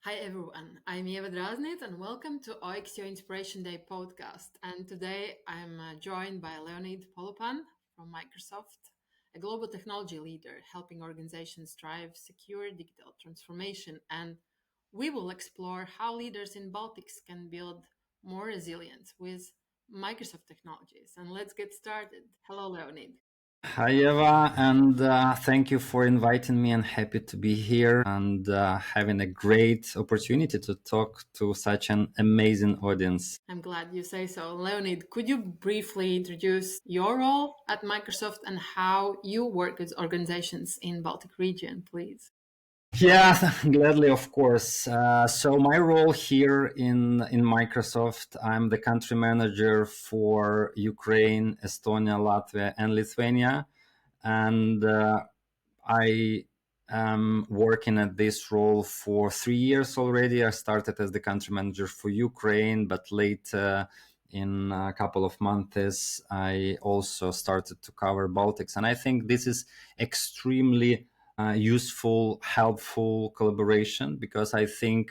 Hi everyone, I'm Eva Draznit and welcome to OXO Inspiration Day podcast. And today I'm joined by Leonid Polupan from Microsoft, a global technology leader helping organizations drive secure digital transformation. And we will explore how leaders in Baltics can build more resilience with Microsoft technologies. And let's get started. Hello, Leonid. Hi Eva, and thank you for inviting me. And happy to be here and having a great opportunity to talk to such an amazing audience. I'm glad you say so. Leonid, could you briefly introduce your role at Microsoft and how you work with organizations in Baltic region, please? Yeah, gladly, of course. So my role here in Microsoft, I'm the country manager for Ukraine, Estonia, Latvia, and Lithuania, and I am working at this role for 3 years already. I started as the country manager for Ukraine, but later in a couple of months, I also started to cover Baltics. And I think this is extremely useful, helpful collaboration because I think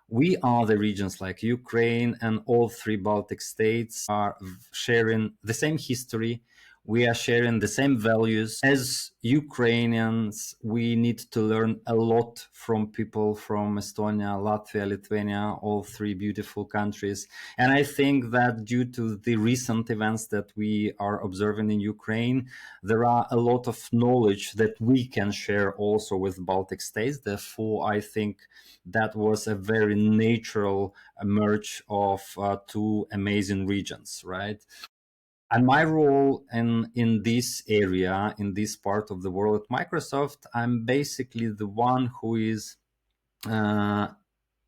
we are the regions like Ukraine and all three Baltic states are sharing the same history. We are sharing the same values. As Ukrainians, we need to learn a lot from people from Estonia, Latvia, Lithuania, all three beautiful countries. And I think that due to the recent events that we are observing in Ukraine, there are a lot of knowledge that we can share also with Baltic states. Therefore, I think that was a very natural merge of two amazing regions, right? And my role in this area, in this part of the world at Microsoft, I'm basically the one who is uh,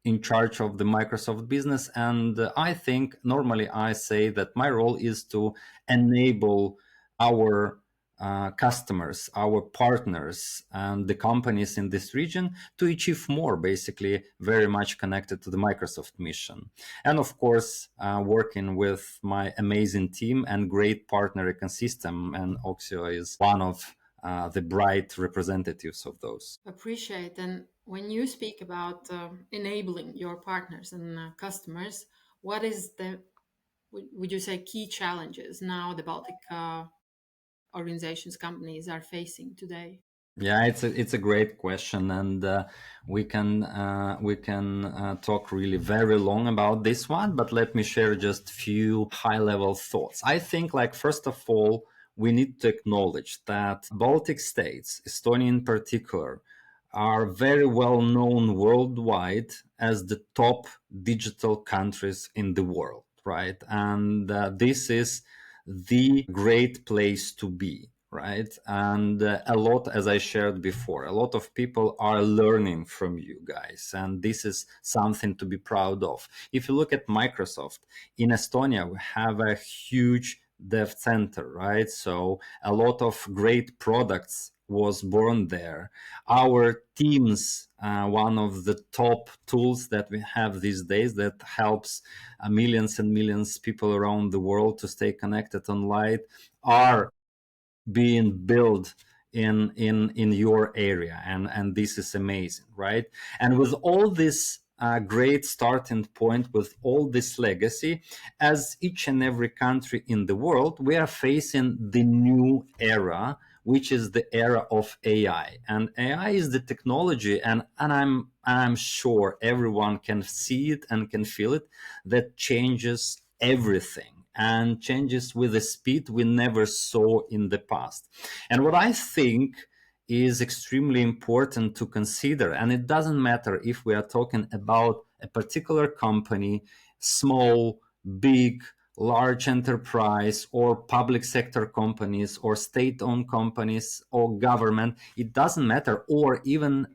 in charge of the Microsoft business. And I think normally I say that my role is to enable our customers, our partners, and the companies in this region to achieve more, basically, very much connected to the Microsoft mission. And of course, working with my amazing team and great partner ecosystem. And Oxio is one of the bright representatives of those. Appreciate. And when you speak about enabling your partners and customers, what is the, would you say, key challenges now the Baltic organizations, companies are facing today? Yeah, it's a great question, and we can talk really very long about this one. But let me share just few high level thoughts. I think, like first of all, we need to acknowledge that Baltic states, Estonia in particular, are very well known worldwide as the top digital countries in the world, right? And this is the great place to be, right? And a lot, as I shared before, a lot of people are learning from you guys, and this is something to be proud of. If you look at Microsoft in Estonia, we have a huge dev center, right? So a lot of great products was born there. Our teams, one of the top tools that we have these days that helps millions and millions of people around the world to stay connected online, are being built in your area, and this is amazing, right? And with all this great starting point, with all this legacy, as each and every country in the world, we are facing the new era, which is the era of AI. And AI is the technology, and I'm sure everyone can see it and can feel it, that changes everything and changes with a speed we never saw in the past. And what I think is extremely important to consider, and it doesn't matter if we are talking about a particular company, small, big, large enterprise, or public sector companies, or state-owned companies, or government, it doesn't matter, or even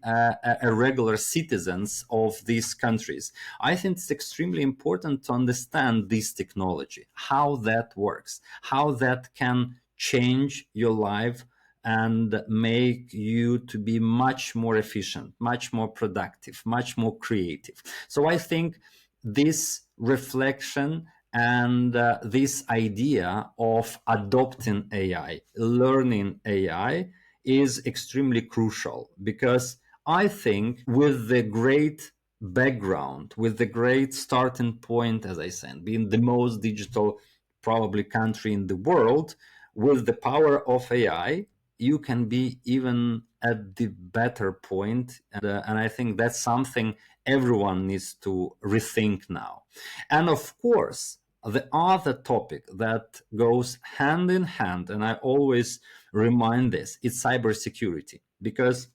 regular citizens of these countries. I think it's extremely important to understand this technology, how that works, how that can change your life and make you to be much more efficient, much more productive, much more creative. So I think this reflection and this idea of adopting AI, learning AI, is extremely crucial, because I think with the great background, with the great starting point, as I said, being the most digital probably country in the world, with the power of AI, you can be even at the better point. And I think that's something everyone needs to rethink now. And of course, the other topic that goes hand in hand, and I always remind this, it's cybersecurity. Because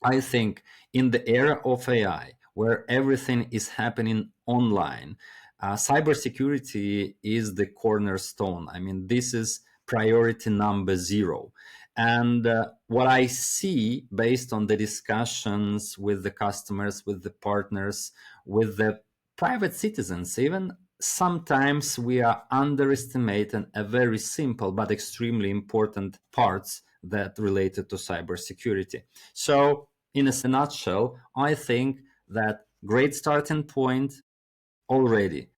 I think in the era of AI, where everything is happening online, cybersecurity is the cornerstone. I mean, this is priority number zero. And what I see based on the discussions with the customers, with the partners, with the private citizens, even sometimes we are underestimating a very simple but extremely important parts that related to cybersecurity. So in a nutshell, I think that great starting point already,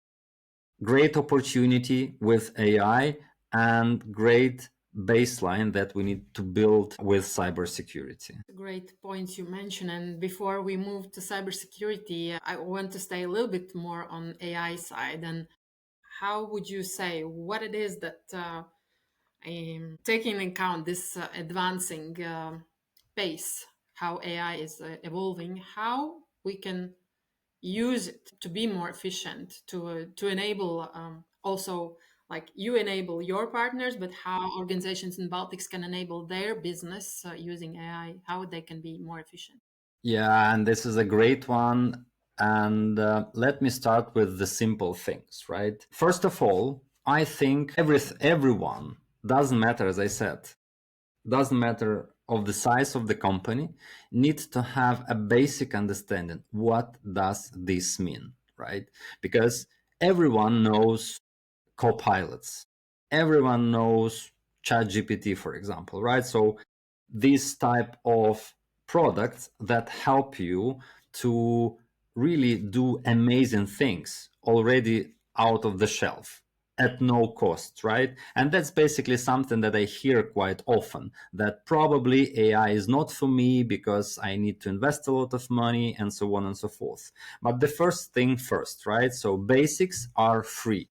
great opportunity with AI, and great baseline that we need to build with cybersecurity. Great points you mentioned. And before we move to cybersecurity, I want to stay a little bit more on AI side. And how would you say what it is that taking into account this advancing pace, how AI is evolving, how we can use it to be more efficient, to enable also like you enable your partners, but how organizations in Baltics can enable their business using AI, how they can be more efficient. Yeah, and this is a great one. And let me start with the simple things, right? First of all, I think everyone, doesn't matter, as I said, doesn't matter of the size of the company, needs to have a basic understanding. What does this mean, right? Because everyone knows copilots. Everyone knows ChatGPT, for example, right? So this type of products that help you to really do amazing things already out of the shelf at no cost, right? And that's basically something that I hear quite often, that probably AI is not for me because I need to invest a lot of money and so on and so forth. But the first thing first, right? So basics are free.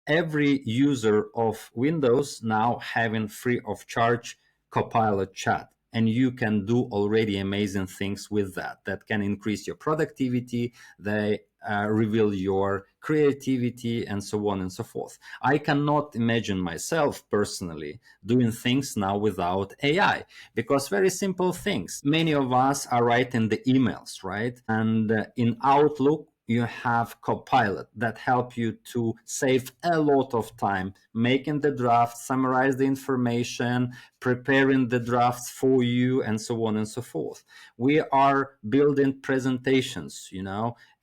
Every user of Windows now having free of charge Copilot chat. And you can do already amazing things with that can increase your productivity. They reveal your creativity and so on and so forth. I cannot imagine myself personally doing things now without AI, because very simple things. Many of us are writing the emails, right? And in Outlook, you have Copilot that help you to save a lot of time making the draft, summarize the information, preparing the drafts for you, and so on and so forth. We are building presentations,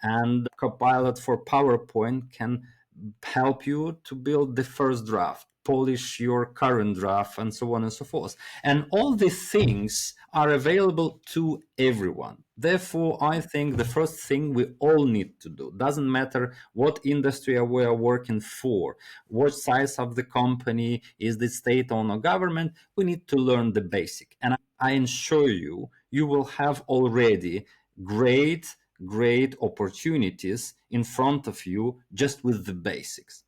and Copilot for PowerPoint can help you to build the first draft, polish your current draft, and so on and so forth. And all these things are available to everyone. Therefore, I think the first thing we all need to do, doesn't matter what industry we are working for, what size of the company, is the state-owned or government, we need to learn the basic. And I assure you, you will have already great opportunities in front of you just with the basics.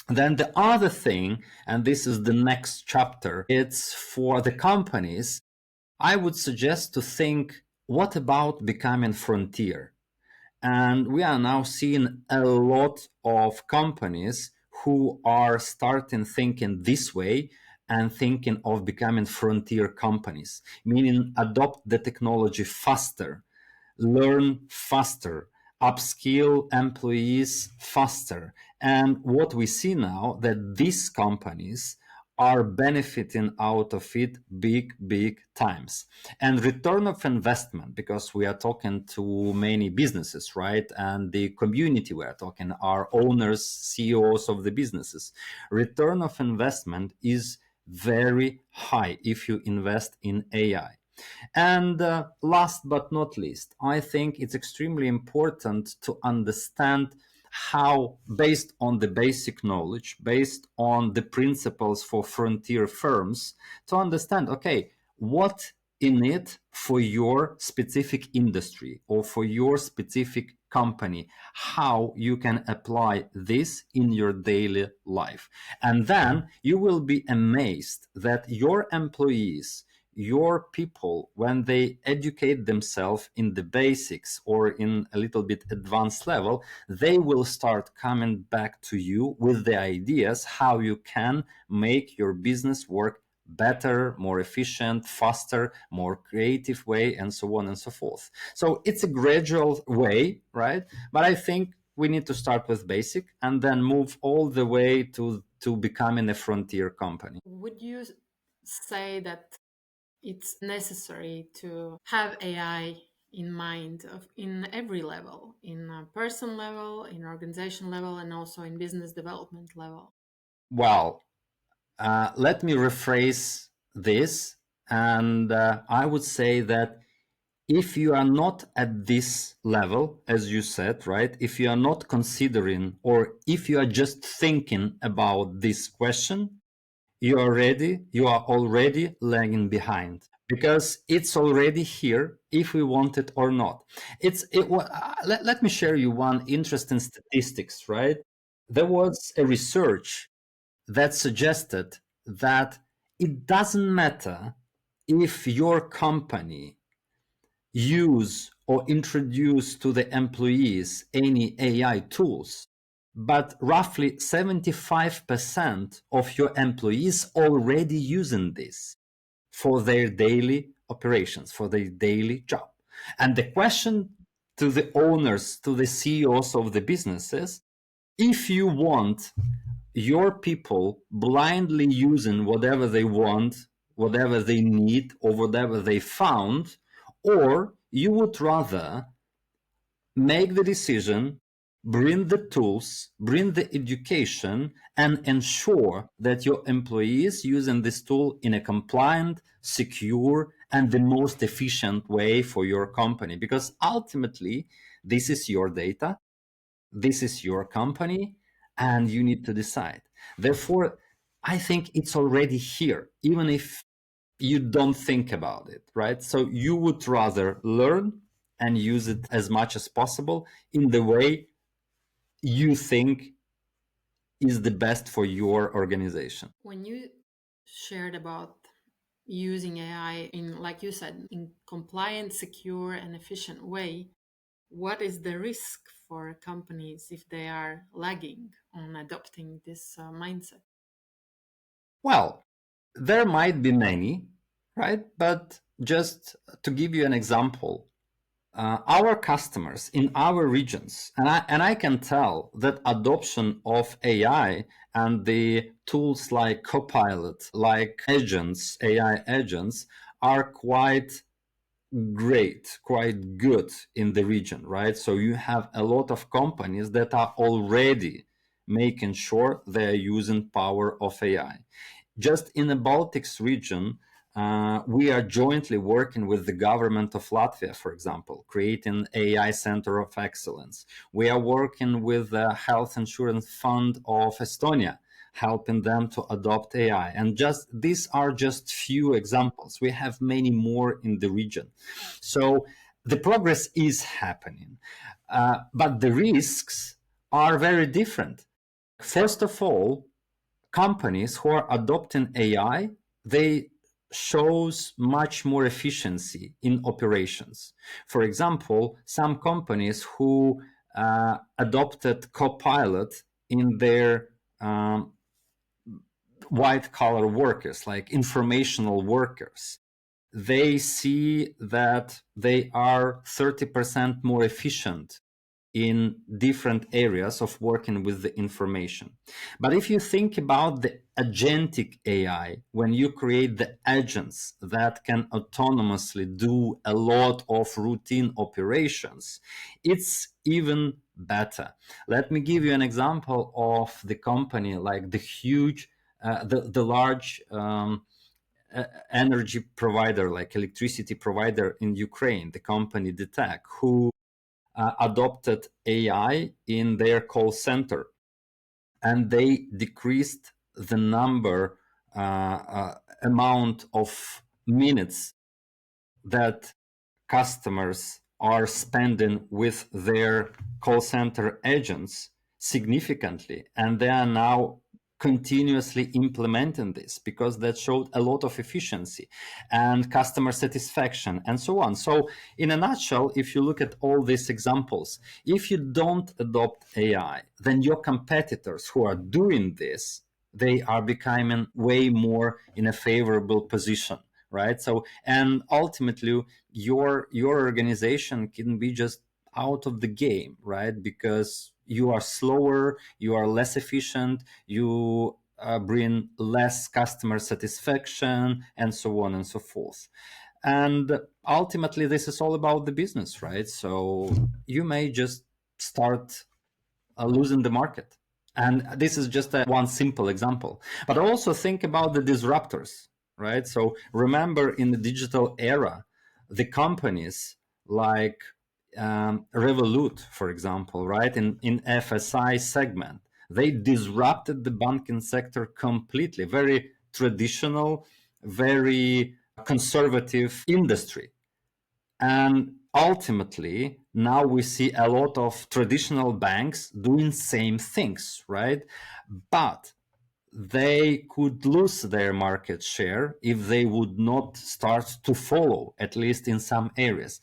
Then the other thing, and this is the next chapter, it's for the companies. I would suggest to think, what about becoming frontier? And we are now seeing a lot of companies who are starting thinking this way and thinking of becoming frontier companies, meaning adopt the technology faster, learn faster, upskill employees faster. And what we see now, that these companies are benefiting out of it big times. And return of investment, because we are talking to many businesses, right? And the community we are talking are owners, CEOs of the businesses. Return of investment is very high if you invest in AI. And last but not least, I think it's extremely important to understand how, based on the basic knowledge, based on the principles for frontier firms, to understand, okay, what in it for your specific industry or for your specific company, how you can apply this in your daily life. And then you will be amazed that your employees, your people, when they educate themselves in the basics or in a little bit advanced level, they will start coming back to you with the ideas how you can make your business work better, more efficient, faster, more creative way, and so on and so forth. So it's a gradual way, right? But I think we need to start with basic and then move all the way to becoming a frontier company. Would you say that it's necessary to have AI in mind of in every level, in a person level, in organization level, and also in business development level? Well, let me rephrase this. And I would say that if you are not at this level, as you said, right, if you are not considering or if you are just thinking about this question, you are already lagging behind because it's already here if we want it or not. Let me share you one interesting statistics, right? There was a research that suggested that it doesn't matter if your company use or introduce to the employees any AI tools, but roughly 75% of your employees already using this for their daily operations, for their daily job. And the question to the owners, to the CEOs of the businesses, if you want your people blindly using whatever they want, whatever they need, or whatever they found, or you would rather make the decision, bring the tools, bring the education, and ensure that your employees using this tool in a compliant, secure, and the most efficient way for your company. Because ultimately, this is your data, this is your company, and you need to decide. Therefore, I think it's already here, even if you don't think about it, right? So you would rather learn and use it as much as possible in the way you think is the best for your organization. When you shared about using AI in, like you said, in compliant, secure, and efficient way, what is the risk for companies if they are lagging on adopting this mindset? Well, there might be many, right? But just to give you an example, our customers in our regions, and I can tell that adoption of AI and the tools like Copilot, like agents, AI agents, are quite great, quite good in the region, right? So you have a lot of companies that are already making sure they're using power of AI. Just in the Baltics region, we are jointly working with the government of Latvia, for example, creating AI Center of Excellence. We are working with the Health Insurance Fund of Estonia, helping them to adopt AI. And just these are just few examples. We have many more in the region. So the progress is happening, but the risks are very different. First of all, companies who are adopting AI, they shows much more efficiency in operations. For example, some companies who adopted Copilot in their white collar workers, like informational workers, they see that they are 30% more efficient in different areas of working with the information. But if you think about the agentic AI, when you create the agents that can autonomously do a lot of routine operations, it's even better. Let me give you an example of the company, like the huge, the large energy provider, like electricity provider in Ukraine, the company Detec, who adopted AI in their call center, and they decreased the amount of minutes that customers are spending with their call center agents significantly, and they are now continuously implementing this because that showed a lot of efficiency and customer satisfaction and so on. So in a nutshell, if you look at all these examples, if you don't adopt AI, then your competitors who are doing this, they are becoming way more in a favorable position, right? So, and ultimately your organization can be just out of the game, right? Because you are slower, you are less efficient, you bring less customer satisfaction, and so on and so forth. And ultimately, this is all about the business, right? So you may just start losing the market. And this is just one simple example. But also think about the disruptors, right? So remember, in the digital era, the companies like Revolut, for example, right, in FSI segment, they disrupted the banking sector completely. Very traditional, very conservative industry. And ultimately, now we see a lot of traditional banks doing same things, right? But they could lose their market share if they would not start to follow, at least in some areas.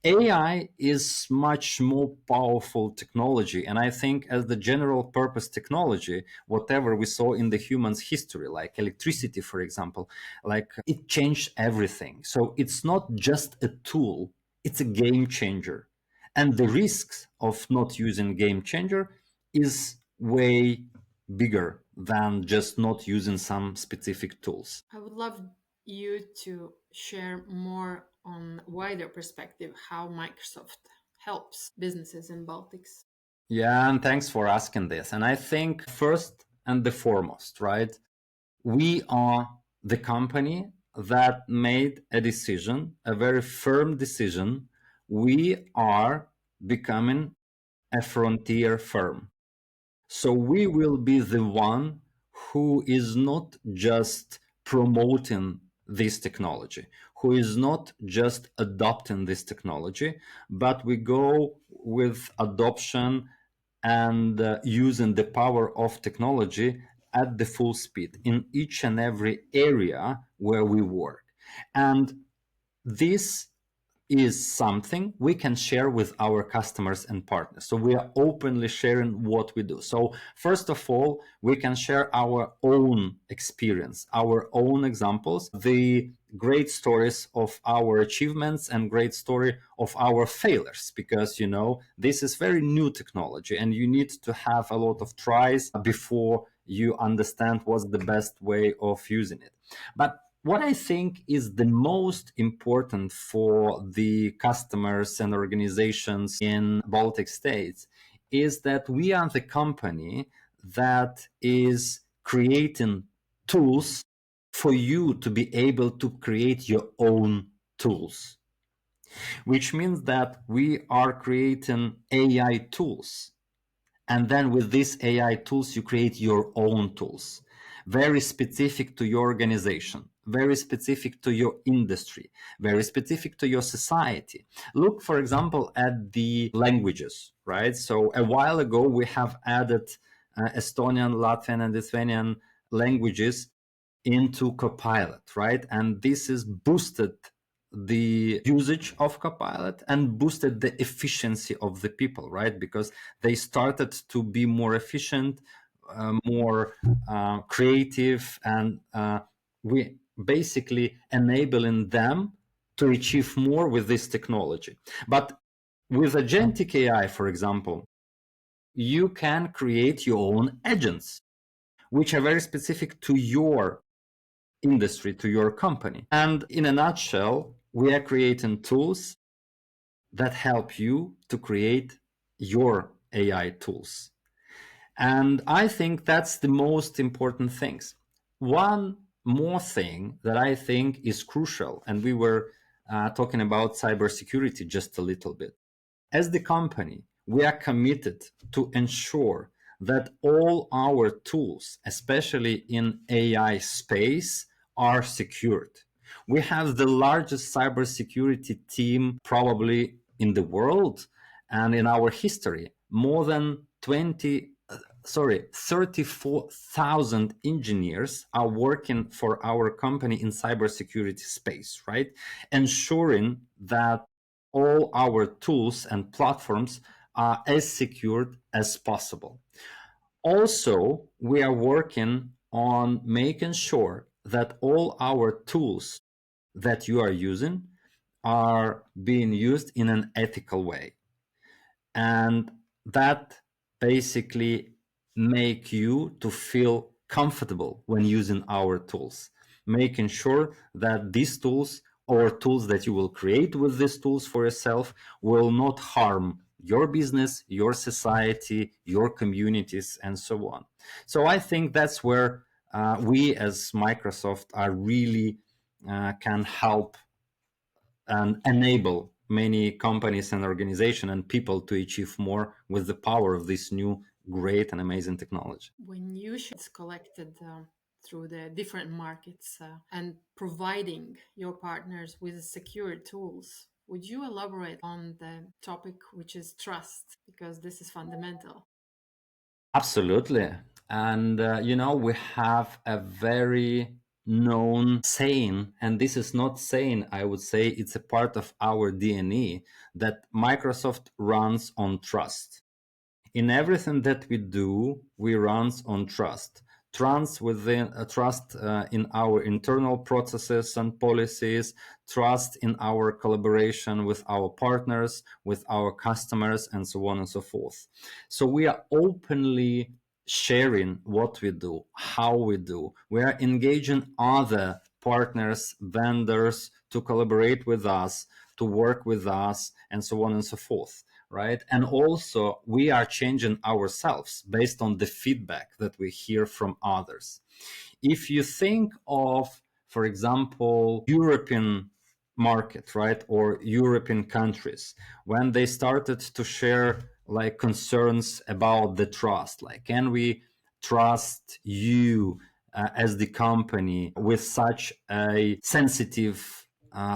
AI is much more powerful technology, and I think as the general purpose technology, whatever we saw in the human's history, like electricity, for example, like it changed everything. So it's not just a tool, it's a game changer. And the risks of not using game changer is way bigger than just not using some specific tools. I would love you to share more on wider perspective how Microsoft helps businesses in Baltics. Yeah, and thanks for asking this. And I think first and the foremost, right? We are the company that made a decision, a very firm decision. We are becoming a frontier firm. So we will be the one who is not just promoting this technology, who is not just adopting this technology, but we go with adoption and using the power of technology at the full speed in each and every area where we work. And this is something we can share with our customers and partners. So we are openly sharing what we do. So first of all, we can share our own experience, our own examples, the great stories of our achievements and great story of our failures, because this is very new technology and you need to have a lot of tries before you understand what's the best way of using it. But what I think is the most important for the customers and organizations in Baltic states is that we are the company that is creating tools for you to be able to create your own tools, which means that we are creating AI tools. And then with these AI tools, you create your own tools, very specific to your organization, very specific to your industry, very specific to your society. Look, for example, at the languages, right? So a while ago, we have added Estonian, Latvian, and Lithuanian languages into Copilot, right? And this is boosted the usage of Copilot and boosted the efficiency of the people, right? Because they started to be more efficient, more creative, and we basically enabling them to achieve more with this technology. But with agentic AI, for example, you can create your own agents, which are very specific to your industry, to your company. And in a nutshell, we are creating tools that help you to create your AI tools. And I think that's the most important things. One more thing that I think is crucial, and we were talking about cybersecurity just a little bit. As the company, we are committed to ensure that all our tools, especially in AI space, are secured. We have the largest cybersecurity team probably in the world and in our history. More than 34,000 engineers are working for our company in cybersecurity space, right? Ensuring that all our tools and platforms are as secured as possible. Also, we are working on making sure that all our tools that you are using are being used in an ethical way, and that basically make you to feel comfortable when using our tools, making sure that these tools or tools that you will create with these tools for yourself will not harm your business, your society, your communities, and so on. So I think that's where we as Microsoft are really can help and enable many companies and organizations and people to achieve more with the power of this new great and amazing technology. When you it's collected through the different markets and providing your partners with secure tools, would you elaborate on the topic, which is trust? Because this is fundamental. Absolutely. And, we have a very known saying, and this is not saying, I would say it's a part of our DNA, that Microsoft runs on trust. In everything that we do, we runs on trust. Trust in our internal processes and policies, trust in our collaboration with our partners, with our customers, and so on and so forth. So we are openly sharing what we do, how we do. We are engaging other partners, vendors to collaborate with us, to work with us, and so on and so forth. Right. And also, we are changing ourselves based on the feedback that we hear from others. If you think of, for example, European market, right, or European countries, when they started to share like concerns about the trust, like, can we trust you as the company with such a sensitive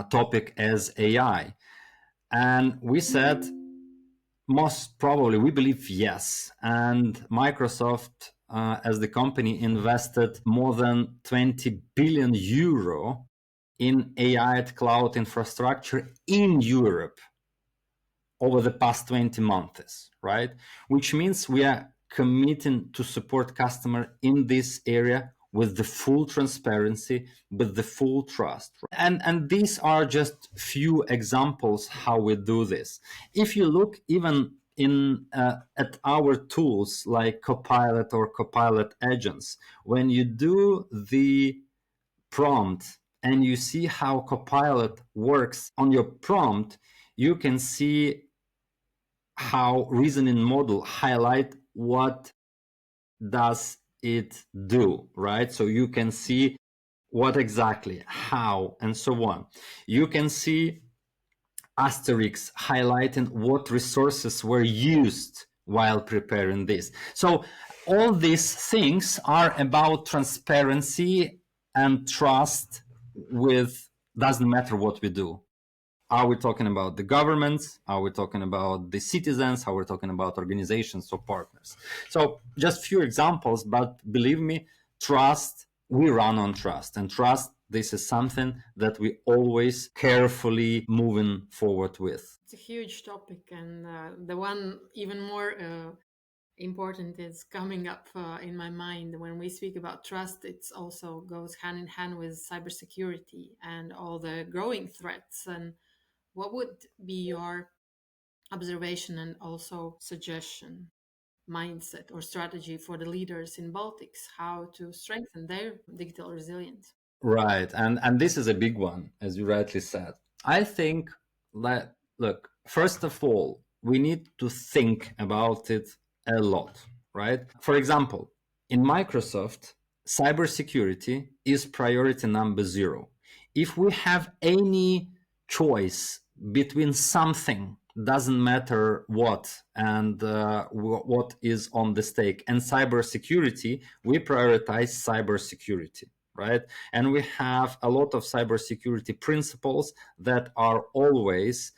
topic as AI? And we said, most probably, we believe yes. And Microsoft, as the company, invested more than 20 billion euro in AI cloud infrastructure in Europe over the past 20 months, right? Which means we are committing to support customer in this area with the full transparency, with the full trust. And these are just few examples how we do this. If you look even in at our tools like Copilot or Copilot agents, when you do the prompt and you see how Copilot works on your prompt, you can see how reasoning model highlight what does it do, right? So you can see what exactly, how, and so on. You can see asterisks highlighting what resources were used while preparing this. So all these things are about transparency and trust with, doesn't matter what we do. Are we talking about the governments? Are we talking about the citizens? Are we talking about organizations or partners? So just few examples, but believe me, trust, we run on trust. And trust, this is something that we always carefully moving forward with. It's a huge topic, and the one even more important is coming up in my mind when we speak about trust. It also goes hand in hand with cybersecurity and all the growing threats. And what would be your observation and also suggestion, mindset or strategy for the leaders in Baltics, how to strengthen their digital resilience? Right. And this is a big one, as you rightly said. I think that, look, first of all, we need to think about it a lot, right? For example, in Microsoft, cybersecurity is priority number 0. If we have any choice between something, doesn't matter what, and what is on the stake, and cybersecurity, we prioritize cybersecurity, right? And we have a lot of cybersecurity principles that are always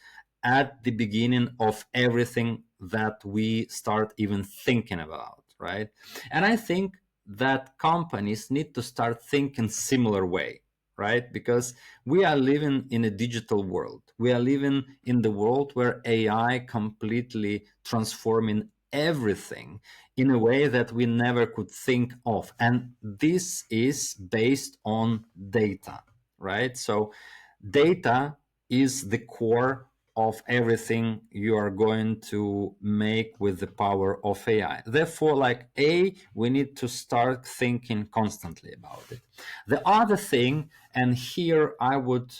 at the beginning of everything that we start even thinking about, right? And I think that companies need to start thinking similar way, right? Because we are living in a digital world. We are living in the world where AI completely transforming everything in a way that we never could think of. And this is based on data, right? So data is the core of everything you are going to make with the power of AI. Therefore, we need to start thinking constantly about it. The other thing, and here I would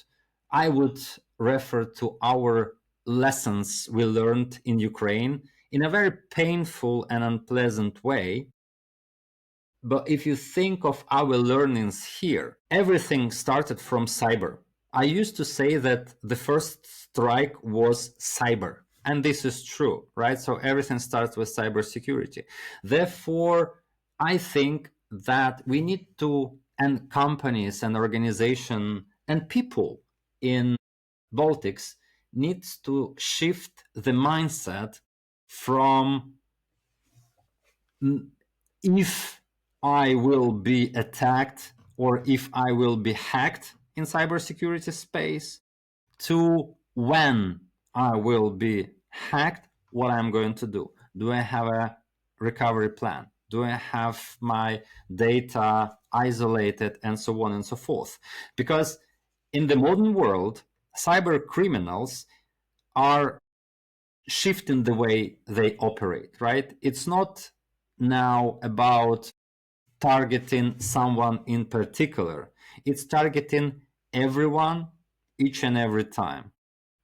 refer to our lessons we learned in Ukraine in a very painful and unpleasant way. But if you think of our learnings here, everything started from cyber. I used to say that the first strike was cyber, and this is true, right? So everything starts with cybersecurity. Therefore, I think that we need to, and companies and organization and people in Baltics needs to shift the mindset from if I will be attacked or if I will be hacked in cybersecurity space to when I will be hacked, what I'm going to do. Do I have a recovery plan? Do I have my data isolated and so on and so forth? Because in the modern world, cyber criminals are shifting the way they operate, right? It's not now about targeting someone in particular. It's targeting everyone each and every time.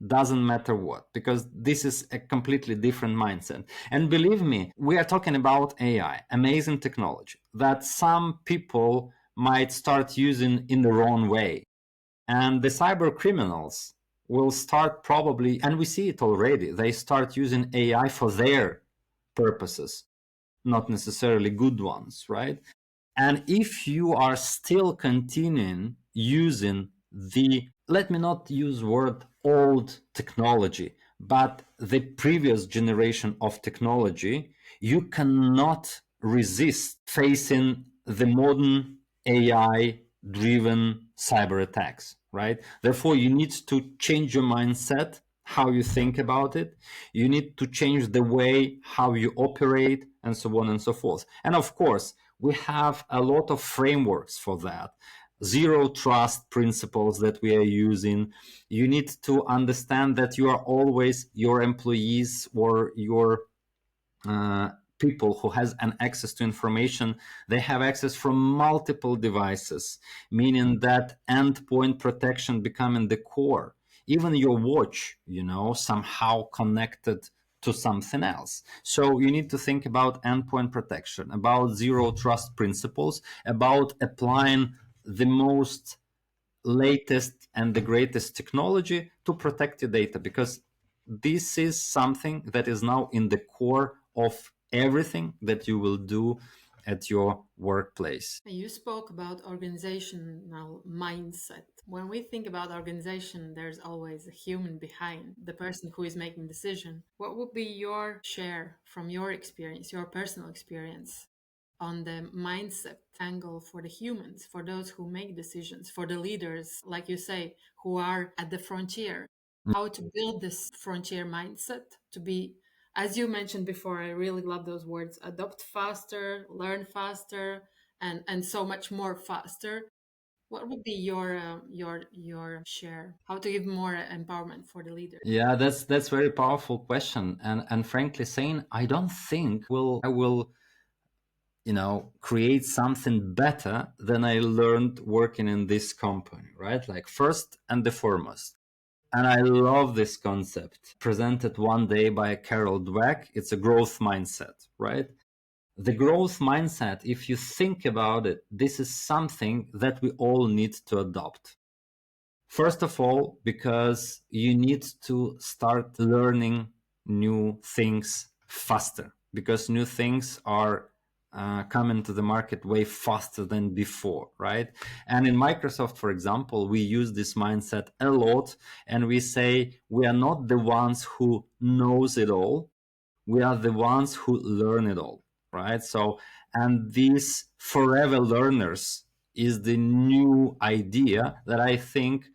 Doesn't matter what, because this is a completely different mindset. And believe me, we are talking about AI, amazing technology that some people might start using in the wrong way. And the cyber criminals will start probably, and we see it already, they start using AI for their purposes, not necessarily good ones, right? And if you are still continuing using the, let me not use word old technology, but the previous generation of technology, you cannot resist facing the modern AI driven cyber attacks, right? Therefore, you need to change your mindset, how you think about it. You need to change the way how you operate, and so on and so forth. And of course, we have a lot of frameworks for that. Zero trust principles that we are using. You need to understand that you are always your employees or your uh, people who has an access to information, they have access from multiple devices, meaning that endpoint protection becoming the core. Even your watch, somehow connected to something else. So you need to think about endpoint protection, about zero trust principles, about applying the most latest and the greatest technology to protect your data, because this is something that is now in the core of everything that you will do at your workplace. You spoke about organizational mindset. When we think about organization, there's always a human behind the person who is making decision. What would be your share from your experience, your personal experience, on the mindset angle for the humans, for those who make decisions, for the leaders, like you say, who are at the frontier? How to build this frontier mindset to be, as you mentioned before, I really love those words: adopt faster, learn faster, and so much more faster. What would be your share? How to give more empowerment for the leader? Yeah, that's very powerful question, and frankly saying, I don't think I will create something better than I learned working in this company, right? Like, first and the foremost. And I love this concept presented one day by Carol Dweck. It's a growth mindset, right? The growth mindset, if you think about it, this is something that we all need to adopt. First of all, because you need to start learning new things faster, because new things are come into the market way faster than before, right? And in Microsoft, for example, we use this mindset a lot, and we say we are not the ones who knows it all, we are the ones who learn it all, right? So, and these forever learners is the new idea that I think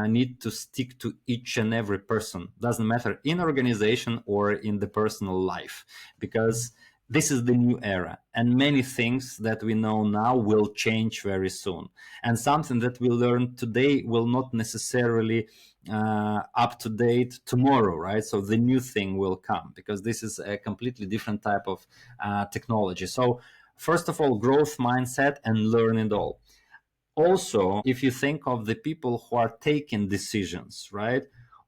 need to stick to each and every person. Doesn't matter in organization or in the personal life, because this is the new era, and many things that we know now will change very soon. And something that we learn today will not necessarily up to date tomorrow, right? So the new thing will come because this is a completely different type of technology. So first of all, growth mindset and learn it all. Also, if you think of the people who are taking decisions, right?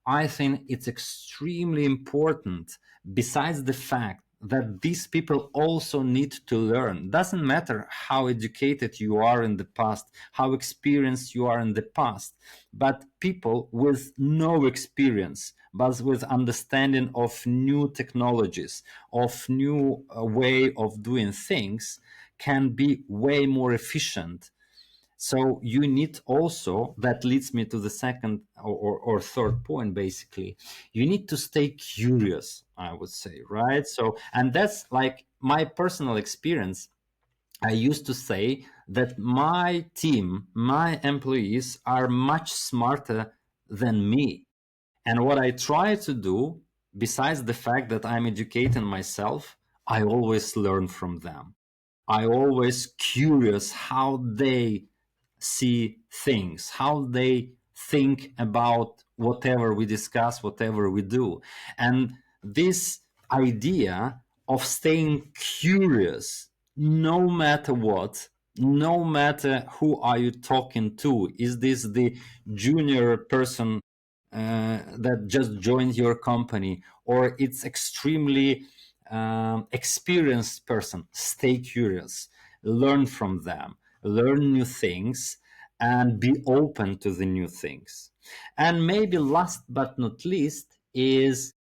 I think it's extremely important, besides the fact that these people also need to learn. Doesn't matter how educated you are in the past, how experienced you are in the past, but people with no experience, but with understanding of new technologies, of new way of doing things, can be way more efficient. So you need also, that leads me to the second or third point, basically, you need to stay curious, I would say, right? So, and that's like my personal experience. I used to say that my team, my employees are much smarter than me. And what I try to do, besides the fact that I'm educating myself, I always learn from them. I always curious how they see things, how they think about whatever we discuss, whatever we do. And this idea of staying curious, no matter what, no matter who are you talking to, is this the junior person that just joined your company, or it's extremely experienced person, stay curious, learn from them, learn new things, and be open to the new things. And maybe last but not least is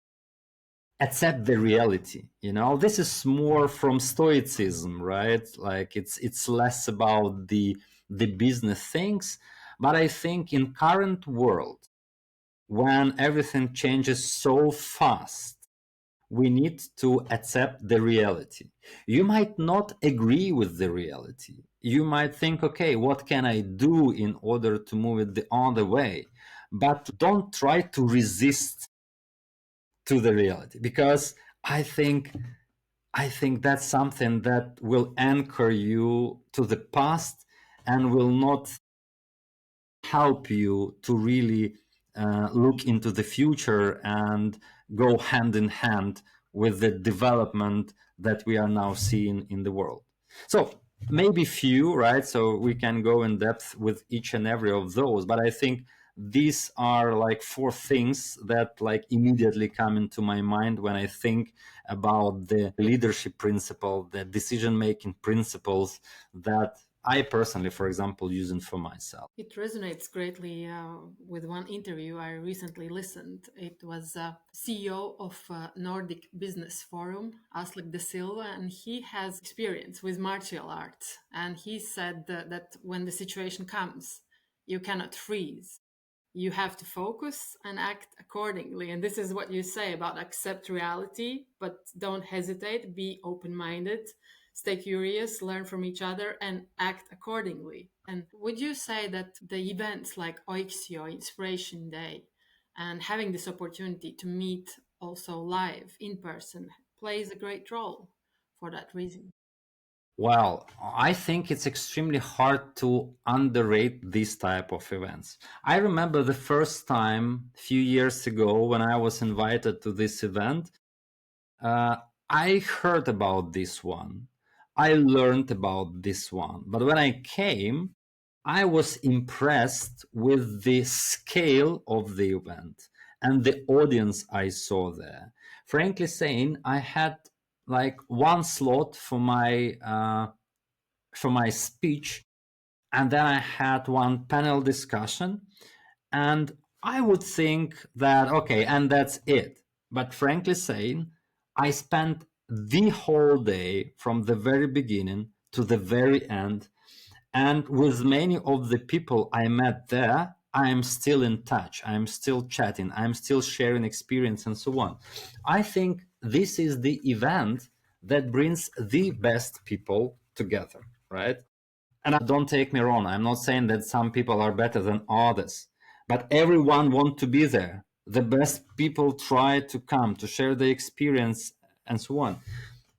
accept the reality. You know, this is more from stoicism, right? Like it's less about the business things, but I think in current world, when everything changes so fast, we need to accept the reality. You might not agree with the reality. You might think, okay, what can I do in order to move it the other way? But don't try to resist to the reality, because I think that's something that will anchor you to the past and will not help you to really look into the future and go hand in hand with the development that we are now seeing in the world. So maybe few, right? So we can go in depth with each and every of those, but I think these are like four things that like immediately come into my mind when I think about the leadership principle, the decision making principles that I personally, for example, using for myself. It resonates greatly with one interview I recently listened. It was CEO of Nordic Business Forum, Aslak de Silva, and he has experience with martial arts. And he said that when the situation comes, you cannot freeze. You have to focus and act accordingly. And this is what you say about accept reality, but don't hesitate, be open minded, stay curious, learn from each other, and act accordingly. And would you say that the events like Oixio, Inspiration Day, and having this opportunity to meet also live in person plays a great role for that reason? Well, I think it's extremely hard to underrate these type of events. I remember the first time a few years ago when I was invited to this event, uh, I heard about this one. I learned about this one. But when I came, I was impressed with the scale of the event and the audience I saw there. Frankly saying, I had like one slot for my speech, and then I had one panel discussion, and I would think that okay, and that's it. But frankly saying, I spent the whole day from the very beginning to the very end. And with many of the people I met there, I am still in touch. I'm still chatting. I'm still sharing experience and so on. I think this is the event that brings the best people together, right? And don't take me wrong, I'm not saying that some people are better than others, but everyone wants to be there. The best people try to come to share the experience and so on.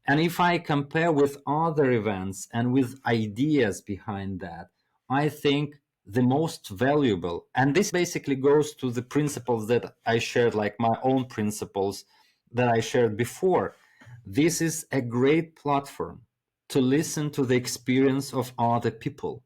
And if I compare with other events and with ideas behind that, I think the most valuable, and this basically goes to the principles that I shared, like my own principles that I shared before. This is a great platform to listen to the experience of other people,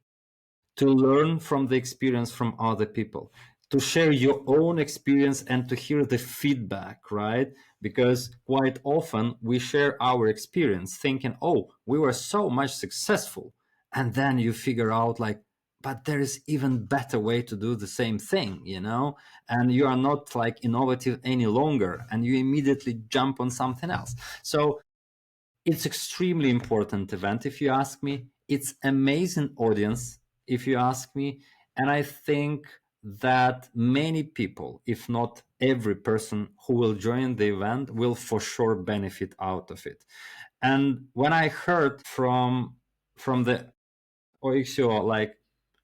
to learn from the experience from other people, to share your own experience and to hear the feedback, right? Because quite often we share our experience thinking, oh, we were so much successful. And then you figure out, like, but there is even better way to do the same thing, you know? And you are not like innovative any longer and you immediately jump on something else. So it's extremely important event if you ask me. It's amazing audience if you ask me, and I think that many people, if not every person who will join the event, will for sure benefit out of it. And when I heard from the Oixio, like,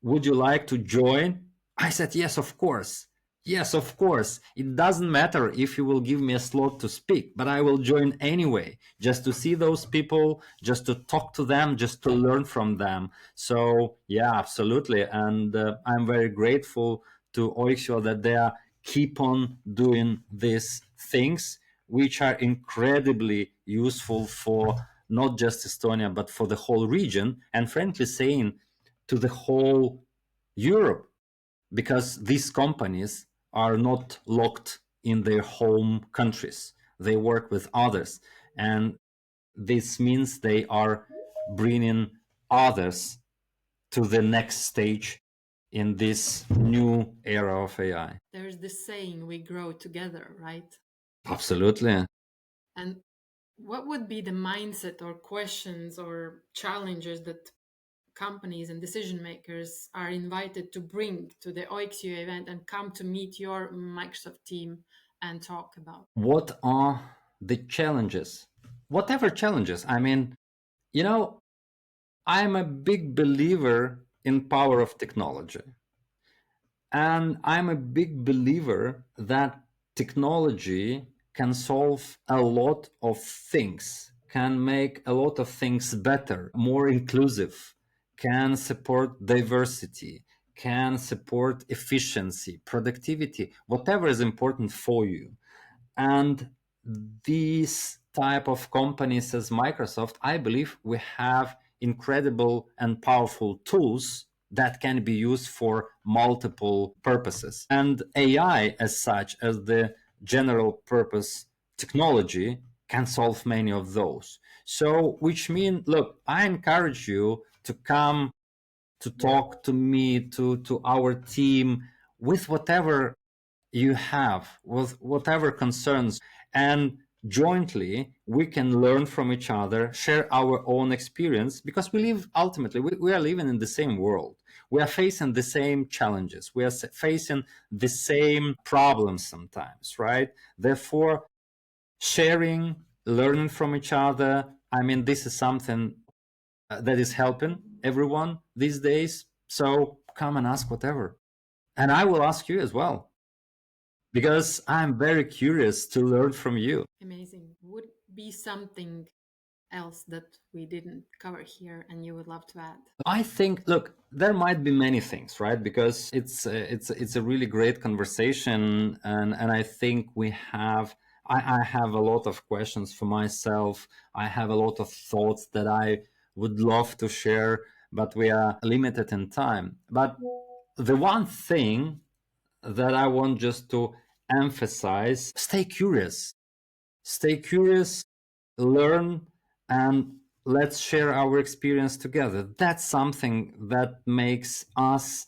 would you like to join? I said, yes, of course. Yes, of course. It doesn't matter if you will give me a slot to speak, but I will join anyway, just to see those people, just to talk to them, just to learn from them. So, yeah, absolutely. And I'm very grateful to Oixio that they are keep on doing these things, which are incredibly useful for not just Estonia, but for the whole region, and frankly saying to the whole Europe, because these companies are not locked in their home countries. They work with others. And this means they are bringing others to the next stage in this new era of AI. There's this saying, we grow together, right? Absolutely. And what would be the mindset or questions or challenges that companies and decision makers are invited to bring to the OXU event and come to meet your Microsoft team and talk about? What are the challenges? Whatever challenges. I mean, you know, I'm a big believer in power of technology. And I'm a big believer that technology can solve a lot of things, can make a lot of things better, more inclusive, can support diversity, can support efficiency, productivity, whatever is important for you. And these type of companies as Microsoft, I believe we have incredible and powerful tools that can be used for multiple purposes. And AI as such, as the general purpose technology, can solve many of those. So, which means, look, I encourage you to come to talk to me, to our team with whatever you have, with whatever concerns, and jointly we can learn from each other, share our own experience, because we live ultimately, we are living in the same world. We are facing the same challenges. We are facing the same problems sometimes, right? Therefore, sharing, learning from each other, I mean, this is something that is helping everyone these days. So come and ask whatever. And I will ask you as well, because I'm very curious to learn from you. Amazing. Would be something else that we didn't cover here and you would love to add? I think, look, there might be many things, right? Because it's a really great conversation, and I think we have. I have a lot of questions for myself. I have a lot of thoughts that I would love to share, but we are limited in time. But the one thing that I want just to emphasize: stay curious, learn, and let's share our experience together. That's something that makes us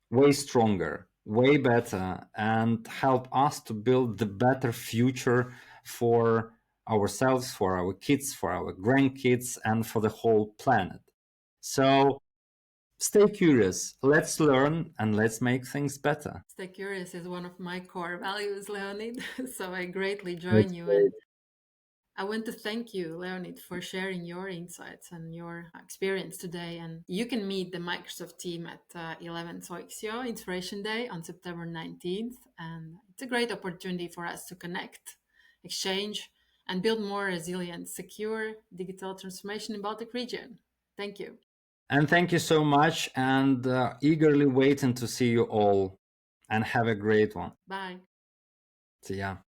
way stronger, way better, and help us to build the better future for ourselves, for our kids, for our grandkids, and for the whole planet. So stay curious, let's learn, and let's make things better. Stay curious is one of my core values, Leonid. So I greatly join That's you. great. And I want to thank you, Leonid, for sharing your insights and your experience today. And you can meet the Microsoft team at 11th Oixio Inspiration Day on September 19th. And it's a great opportunity for us to connect, exchange, and build more resilient, secure digital transformation in Baltic region. Thank you. And thank you so much, and eagerly waiting to see you all. And have a great one. Bye. See ya.